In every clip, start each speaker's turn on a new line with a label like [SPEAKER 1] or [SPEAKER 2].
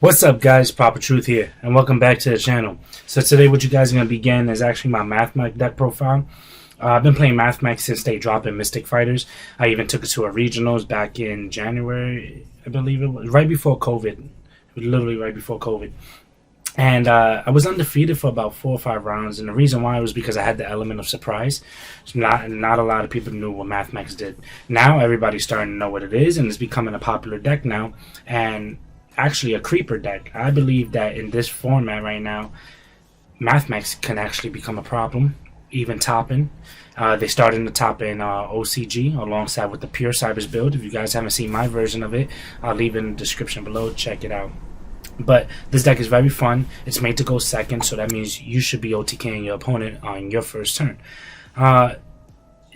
[SPEAKER 1] What's up, guys? Proper Truth here, and welcome back to the channel. So today what you guys are going to be getting is actually my Mathmech Deck Profile. I've been playing Mathmech since they dropped in Mystic Fighters. I even took it to a regionals back in January, I believe it was, right before COVID. Literally right before COVID. And I was undefeated for about 4 or 5 rounds, and the reason why was because I had the element of surprise. So not a lot of people knew what Mathmech did. Now everybody's starting to know what it is, and it's becoming a popular deck now, and actually a creeper deck. I believe that in this format right now, Mathmech can actually become a problem, even topping. They started to top in OCG alongside with the Pure Cybers build. If you guys haven't seen my version of it, I'll leave it in the description below. Check it out. But this deck is very fun. It's made to go second, so that means you should be OTKing your opponent on your first turn.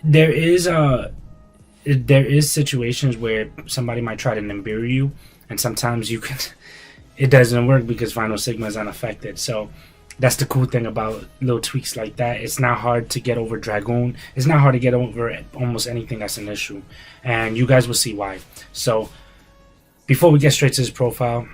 [SPEAKER 1] There is situations where somebody might try to Nibiru you, and sometimes you can. It doesn't work because Final Sigma is unaffected. So that's the cool thing about little tweaks like that. It's not hard to get over Dragoon. It's not hard to get over almost anything that's an issue, and you guys will see why. So before we get straight to this profile,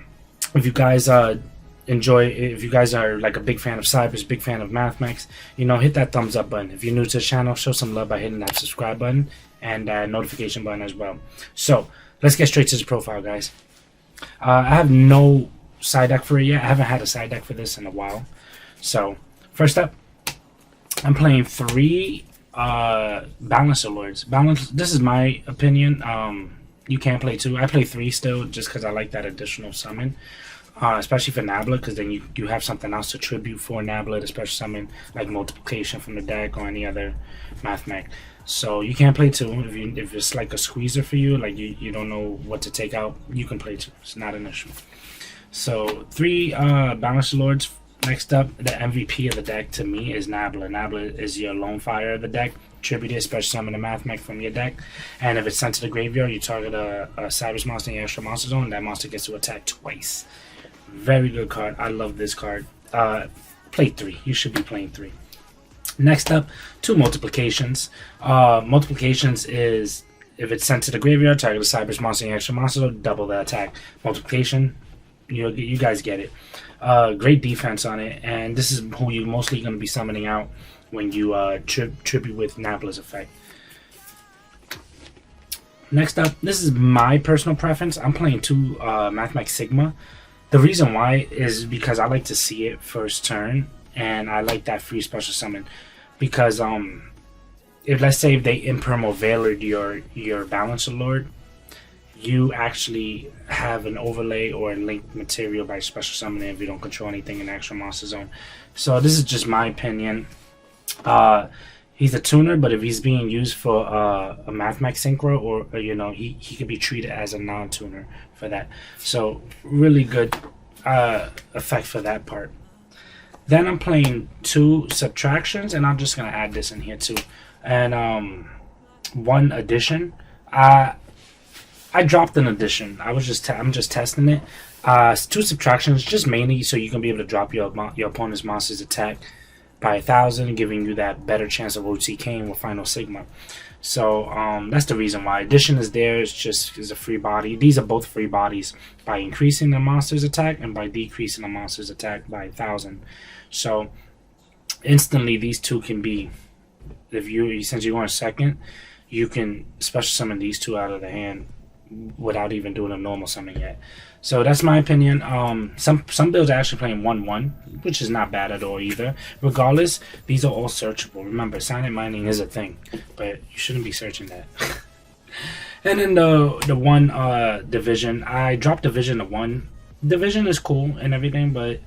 [SPEAKER 1] if you guys if you guys are like a big fan of Cybers, big fan of Mathmech, hit that thumbs up button. If you're new to the channel, show some love by hitting that subscribe button and that notification button as well. So let's get straight to the profile, guys. I have no side deck for it yet. I haven't had a side deck for this in a while. So first up, I'm playing 3 Balancer Lords. This is my opinion. You can play 2. I play 3 still just because I like that additional summon. Especially for Nabla, because then you have something else to tribute for Nabla, the special summon like multiplication from the deck or any other Mathmech. So you can play 2 if it's like a squeezer for you, like you don't know what to take out, you can play 2. It's not an issue. So 3 Balancer Lords. Next up, the MVP of the deck to me is Nabla. Nabla is your lone fire of the deck. Tribute a special summon a Mathmech from your deck, and if it's sent to the graveyard, you target a Cybers monster in your extra monster zone. That monster gets to attack twice. Very good card. I love this card. Play 3. You should be playing 3. Next up, 2 multiplications. Multiplications is if it's sent to the graveyard, target a Cybers monster in your extra monster zone, double the attack. Multiplication, you guys get it. Great defense on it, and this is who you're mostly going to be summoning out when you tribute with Nabla's effect. Next up, this is my personal preference. I'm playing 2 Mathmech Sigma. The reason why is because I like to see it first turn, and I like that free special summon. Because if let's say if they Imperm or Veilered your Balancer Lord, you actually have an overlay or a linked material by special summoning if you don't control anything in the extra monster zone. So this is just my opinion. He's a tuner, but if he's being used for a Mathmech Synchro, or he could be treated as a non-tuner for that. So really good effect for that part. Then I'm playing 2 subtractions, and I'm just gonna add this in here too, and 1 addition. I dropped an addition. I'm just testing it. 2 subtractions, just mainly so you can be able to drop your opponent's monster's attack by 1,000, giving you that better chance of OTKing with Final Sigma. So that's the reason why. Addition is there. It's just is a free body. These are both free bodies by increasing the monster's attack and by decreasing the monster's attack by 1,000. So instantly these 2 can be, since you're going second, you can special summon these 2 out of the hand without even doing a normal summon yet. So that's my opinion. Some builds are actually playing 1/1, which is not bad at all either. Regardless, these are all searchable. Remember, silent mining is a thing, but you shouldn't be searching that. And then the 1 division, I dropped division to 1. Division is cool and everything, but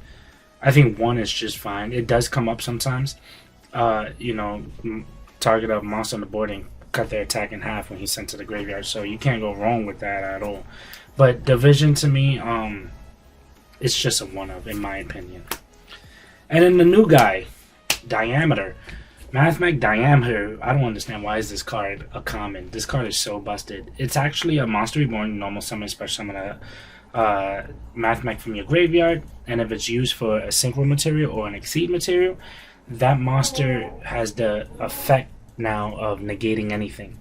[SPEAKER 1] I think 1 is just fine. It does come up sometimes. Target a monster on the board and cut their attack in half when he's sent to the graveyard, so you can't go wrong with that at all. But division to me, it's just a 1-of in my opinion. And then the new guy, Diameter. Mathmech Diameter, I don't understand why is this card a common. This card is so busted. It's actually a Monster Reborn normal summon, special summon a Mathmech from your graveyard, and if it's used for a synchro material or an exceed material, that monster has the effect now of negating anything.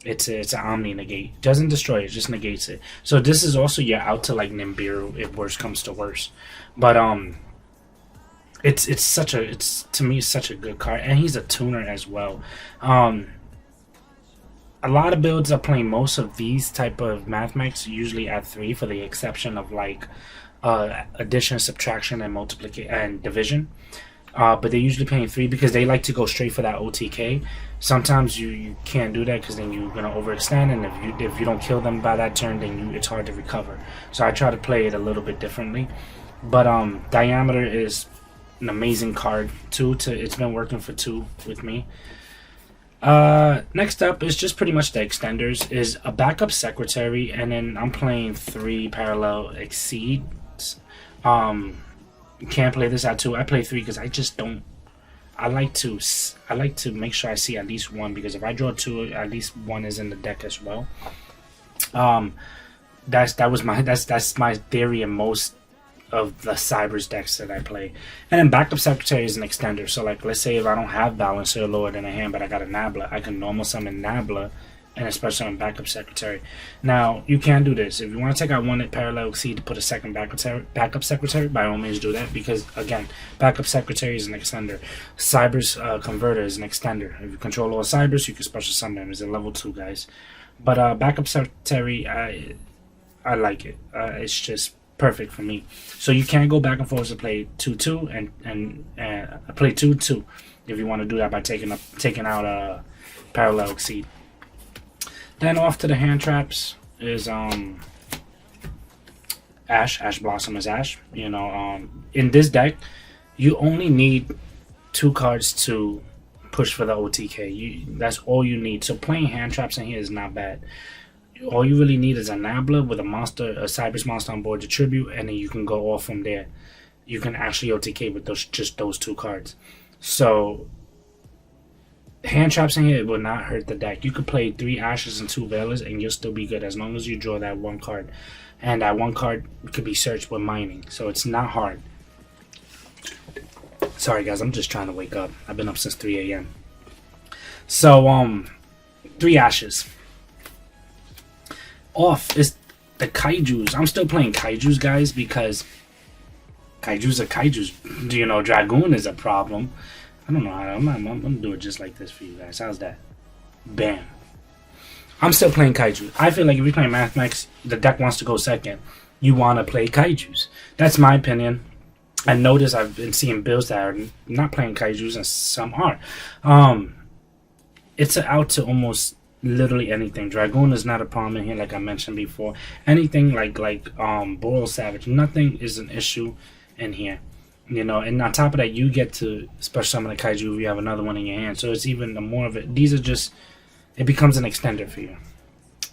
[SPEAKER 1] It's an Omni negate. Doesn't destroy it, just negates it. So this is also your out to like Nibiru if worse comes to worse. But it's to me such a good card, and he's a tuner as well. A lot of builds are playing most of these type of Mathmechs usually at 3, for the exception of like addition, subtraction, and multiplication and division. But they're usually playing 3 because they like to go straight for that OTK. Sometimes you can't do that because then you're gonna overextend, and if you don't kill them by that turn, then it's hard to recover. So I try to play it a little bit differently. But Diameter is an amazing card. It's been working for 2 with me. Next up is just pretty much the extenders. Is a backup secretary, and then I'm playing 3 parallel exceeds. You can't play this at 2. I play 3 because I just don't. I like to make sure I see at least 1, because if I draw 2, at least 1 is in the deck as well. That's my theory in most of the Cybers decks that I play. And then backup secretary is an extender. So like, let's say if I don't have Balancer Lord in a hand, but I got a Nabla, I can normal summon Nabla and especially on backup secretary. Now you can do this if you want to take out 1 parallel exceed to put a second backup secretary. By all means do that, because again, backup secretary is an extender. Cybers converter is an extender. If you control all Cybers, you can special summon them. It's a level 2, guys. But backup secretary, I like it. It's just perfect for me. So you can go back and forth to play 2-2 and play 2-2 if you want to do that by taking out a parallel exceed. Then off to the hand traps is Ash Blossom is Ash. You know, in this deck you only need 2 cards to push for the OTK. That's all you need. So playing hand traps in here is not bad. All you really need is a Nabla with a Cybers monster on board to tribute, and then you can go off from there. You can actually OTK with just those 2 cards. So hand traps in here will not hurt the deck. You could play 3 Ashes and 2 Veilers and you'll still be good as long as you draw that 1 card. And that 1 card could be searched with mining. So it's not hard. Sorry guys, I'm just trying to wake up. I've been up since 3 a.m. So 3 Ashes. Off is the Kaijus. I'm still playing Kaijus, guys, because Kaijus are Kaijus. You know, Dragoon is a problem. I don't know how. I'm gonna do it just like this for you guys. How's that? Bam. I'm still playing Kaiju. I feel like if you're playing Mathmech, the deck wants to go second. You want to play Kaijus. That's my opinion. I notice I've been seeing builds that are not playing Kaijus and some are. It's out to almost literally anything. Dragoon is not a problem in here, like I mentioned before. Anything like Boral Savage, nothing is an issue in here. You know, and on top of that, you get to special summon a Kaiju if you have another one in your hand. So it's even more of it. These are just, it becomes an extender for you.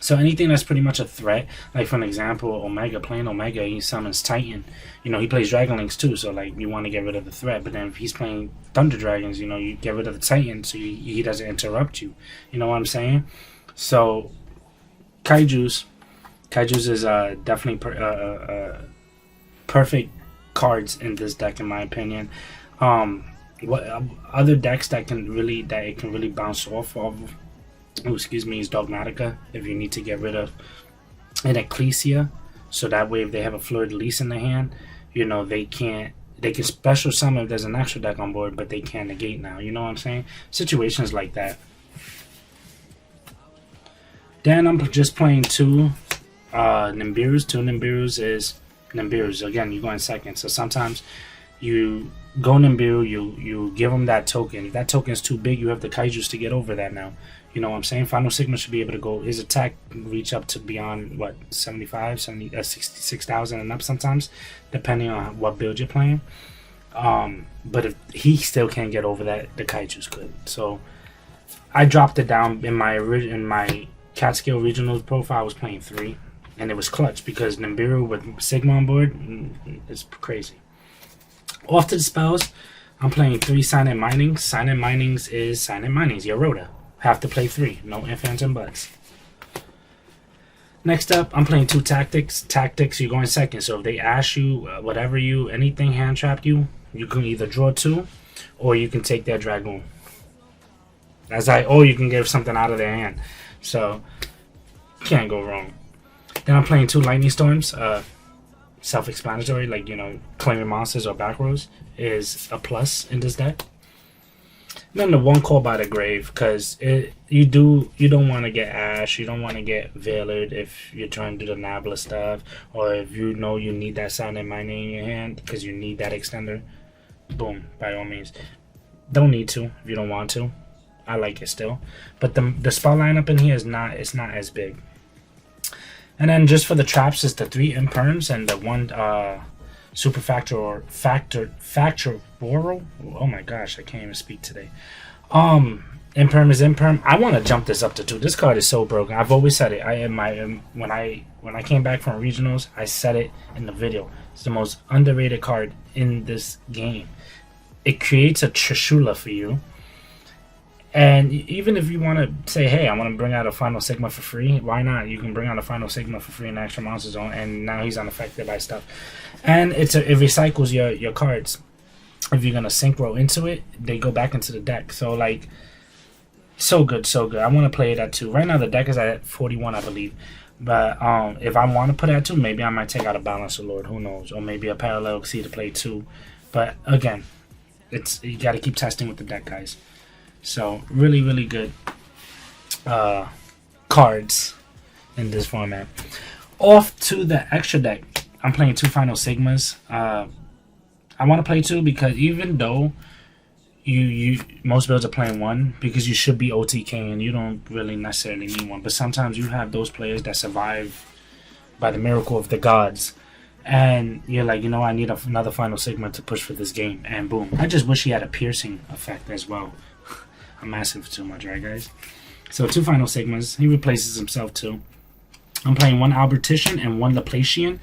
[SPEAKER 1] So anything that's pretty much a threat, like for an example, Omega, playing Omega, he summons Titan. You know, he plays Dragonlings too, so like you want to get rid of the threat. But then if he's playing Thunder Dragons, you know, you get rid of the Titan so he doesn't interrupt you. You know what I'm saying? So Kaijus is definitely perfect cards in this deck, in my opinion. What other decks that it can really bounce off of? Oh, excuse me, is Dogmatica. If you need to get rid of an Ecclesia, so that way if they have a Fleur de Lis in their hand, you know, they can special summon if there's an extra deck on board, but they can't negate now. You know what I'm saying? Situations like that. Then I'm just playing 2 Nimbirus. 2 Nimbirus is Nimbirus. Again, you go in second. So sometimes you go Nimbiru, you give them that token. If that token is too big, you have the Kaijus to get over that now. You know what I'm saying? Final Sigma should be able to go, his attack reach up to beyond, what, 66,000 and up sometimes, depending on what build you're playing. But if he still can't get over that, the Kaijus could. So I dropped it down in my Catskill Regional profile. I was playing 3, and it was clutch because Nibiru with Sigma on board is crazy. Off to the spells, I'm playing 3 Silent Minings. Silent Minings is Silent Minings, Yorota. Have to play 3, no ifs, ands, and buts. Next up, I'm playing 2 Tactics. Tactics, you go in second. So if they ask you, anything hand trapped you, you can either draw 2, or you can take their Dragoon. Or you can give something out of their hand. So can't go wrong. Then I'm playing 2 Lightning Storms. Self-explanatory, like, you know, claiming monsters or back rows is a plus in this deck. And then the 1 Call by the Grave, because you don't want to get Ash, you don't want to get Veilered if you're trying to do the Nabla stuff, or if you know you need that Silent Mining in your hand because you need that extender. Boom, by all means. Don't need to if you don't want to. I like it still, but the spell lineup in here is not as big. And then just for the traps is the 3 Imperms and the 1 Superfactorial. Oh my gosh, I can't even speak today. Imperm is Imperm. I want to jump this up to 2. This card is so broken. I've always said it. When I came back from regionals, I said it in the video. It's the most underrated card in this game. It creates a Trishula for you. And even if you want to say, hey, I want to bring out a Final Sigma for free, why not? You can bring out a Final Sigma for free in the extra monster zone, and now he's unaffected by stuff. And it recycles your cards. If you're going to synchro into it, they go back into the deck. So, like, so good, so good. I want to play it at 2. Right now, the deck is at 41, I believe. But if I want to put it at 2, maybe I might take out a Balancer Lord. Who knows? Or maybe a Parallel Xyz to play 2. But, again, you got to keep testing with the deck, guys. So really, really good cards in this format. Off to the extra deck. I'm playing 2 Final Sigmas. I want to play 2 because even though most builds are playing 1, because you should be OTK and you don't really necessarily need 1. But sometimes you have those players that survive by the miracle of the gods. And you're like, you know, I need another Final Sigma to push for this game. And boom. I just wish he had a piercing effect as well. I'm asking for too much, right, guys? So 2 Final Sigmas. He replaces himself too. I'm playing 1 Albertician and 1 Laplacian.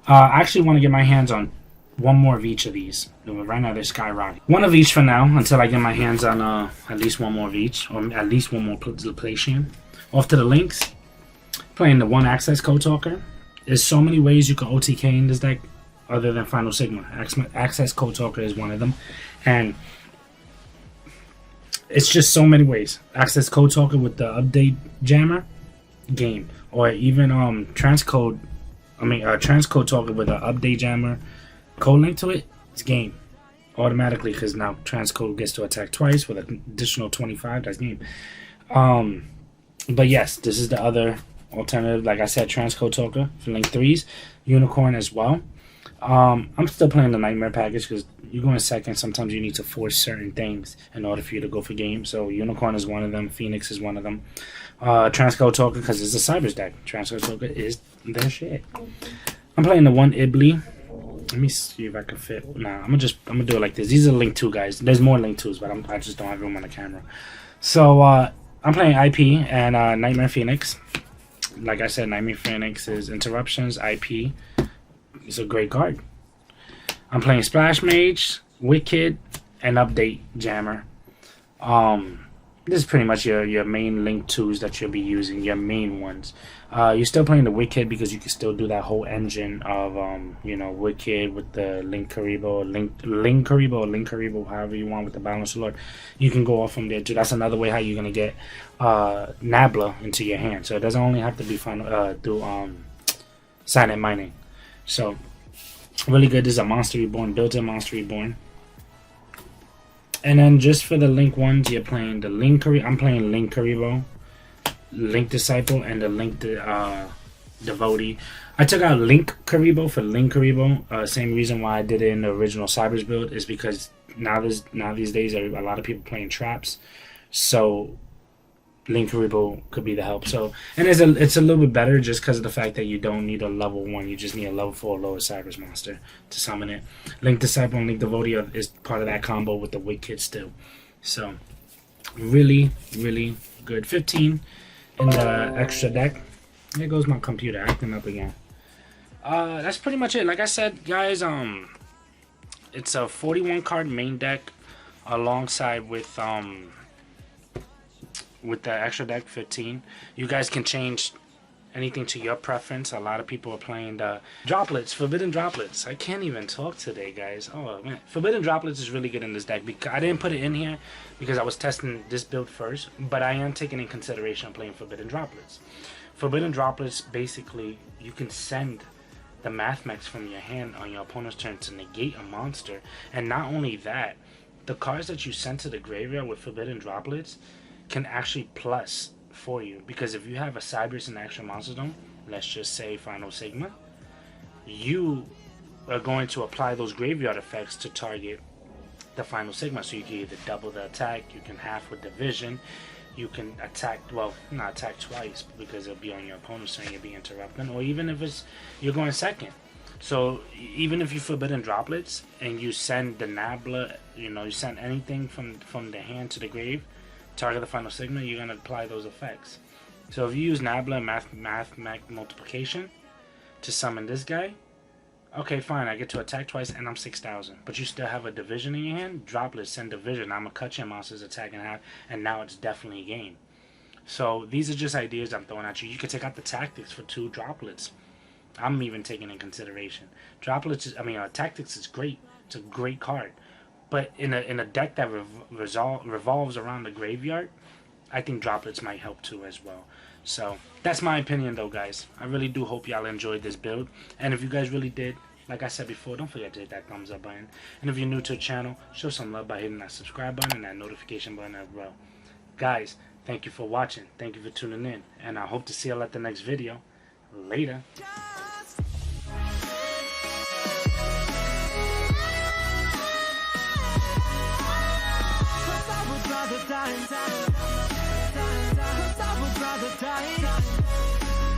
[SPEAKER 1] I actually want to get my hands on 1 more of each of these. Right now they're skyrocketing. 1 of each for now until I get my hands on at least 1 more of each, or at least 1 more Laplacian. Off to the links. Playing the 1 Access Code Talker. There's so many ways you can OTK in this deck other than Final Sigma. Access Code Talker is one of them. And it's just so many ways. Access Code Talker with the update jammer, game. Or even transcode talker with an update jammer, code link to it, it's game. Automatically, because now transcode gets to attack twice with an additional 25, that's game. But yes, this is the other alternative. Like I said, transcode talker for link 3s. Unicorn as well. I'm still playing the Nightmare package because you go in second. Sometimes you need to force certain things in order for you to go for game. So Unicorn is one of them. Phoenix is one of them. Transcode Talker because it's a Cybers deck. Transcode Talker is their shit. I'm playing the 1 Ibli. Let me see if I can fit. Nah, I'm gonna do it like this. These are link 2 guys. There's more link 2s, but I just don't have room on the camera. So I'm playing IP and Nightmare Phoenix. Like I said, Nightmare Phoenix is interruptions. IP. It's a great card. I'm playing Splash Mage, Wicked, and Update Jammer. This is pretty much your main link 2s that you'll be using, your main ones. You're still playing the Wicked because you can still do that whole engine of Wicked with the Link Karibo, however you want with the Balancer Lord. You can go off from there too. That's another way how you're gonna get Nabla into your hand. So it doesn't only have to be through Silent Mining. So really good. This is a Monster Reborn, built-in Monster Reborn. And then just for the Link ones, you're playing the Link Karibo. I'm playing Link Karibo, Link Disciple, and the Link Devotee. I took out Link Karibo for Link Karibo. Same reason why I did it in the original Cybers build is because now these days a lot of people playing traps, so Link Karibo could be the help. So and it's a little bit better just because of the fact that you don't need a level 1, you just need a level 4 lower Cybers monster to summon it. Link Disciple and Link Devotee is part of that combo with the Wicked still. So really, really good. 15 in the extra deck. There goes my computer acting up again. That's pretty much it. Like I said, guys, it's a 41 card main deck alongside with the extra deck 15. You guys can change anything to your preference. A lot of people are playing the droplets, forbidden droplets. I can't even talk today, guys. Oh man, forbidden droplets is really good in this deck. Because I didn't put it in here because I was testing this build first, but I am taking in consideration playing forbidden droplets. Forbidden droplets, basically you can send the Mathmechs from your hand on your opponent's turn to negate a monster, and not only that, the cards that you send to the graveyard with forbidden droplets can actually plus for you, because if you have a Cybers and Action Monster Zone, let's just say Final Sigma, you are going to apply those graveyard effects to target the Final Sigma. So you can either double the attack, you can half with division, you can attack, well, not attack twice because it'll be on your opponent's turn, you'll be interrupting, or even if it's you're going second. So even if you forbidden droplets and you send the Nabla, you know, you send anything from the hand to the grave, target the Final Sigma, you're gonna apply those effects. So if you use Nabla and Mathmech multiplication to summon this guy, okay, fine, I get to attack twice and I'm 6,000. But you still have a division in your hand. Droplets send division. I'm gonna cut your monster's attack in half, and now it's definitely a game. So these are just ideas I'm throwing at you. You could take out the tactics for 2 droplets. I'm even taking in consideration. Droplets, tactics is great. It's a great card. But in a deck that revolves around the graveyard, I think droplets might help too as well. So that's my opinion though, guys. I really do hope y'all enjoyed this build. And if you guys really did, like I said before, don't forget to hit that thumbs up button. And if you're new to the channel, show some love by hitting that subscribe button and that notification button as well. Guys, thank you for watching. Thank you for tuning in. And I hope to see y'all at the next video. Later.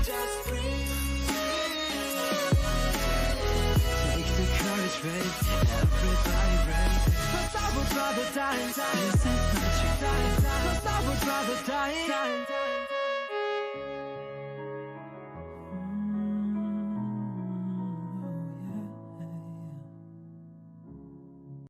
[SPEAKER 2] Just breathe. Make the courage ready, everybody ready. 'Cause I would rather die, 'cause I would rather die.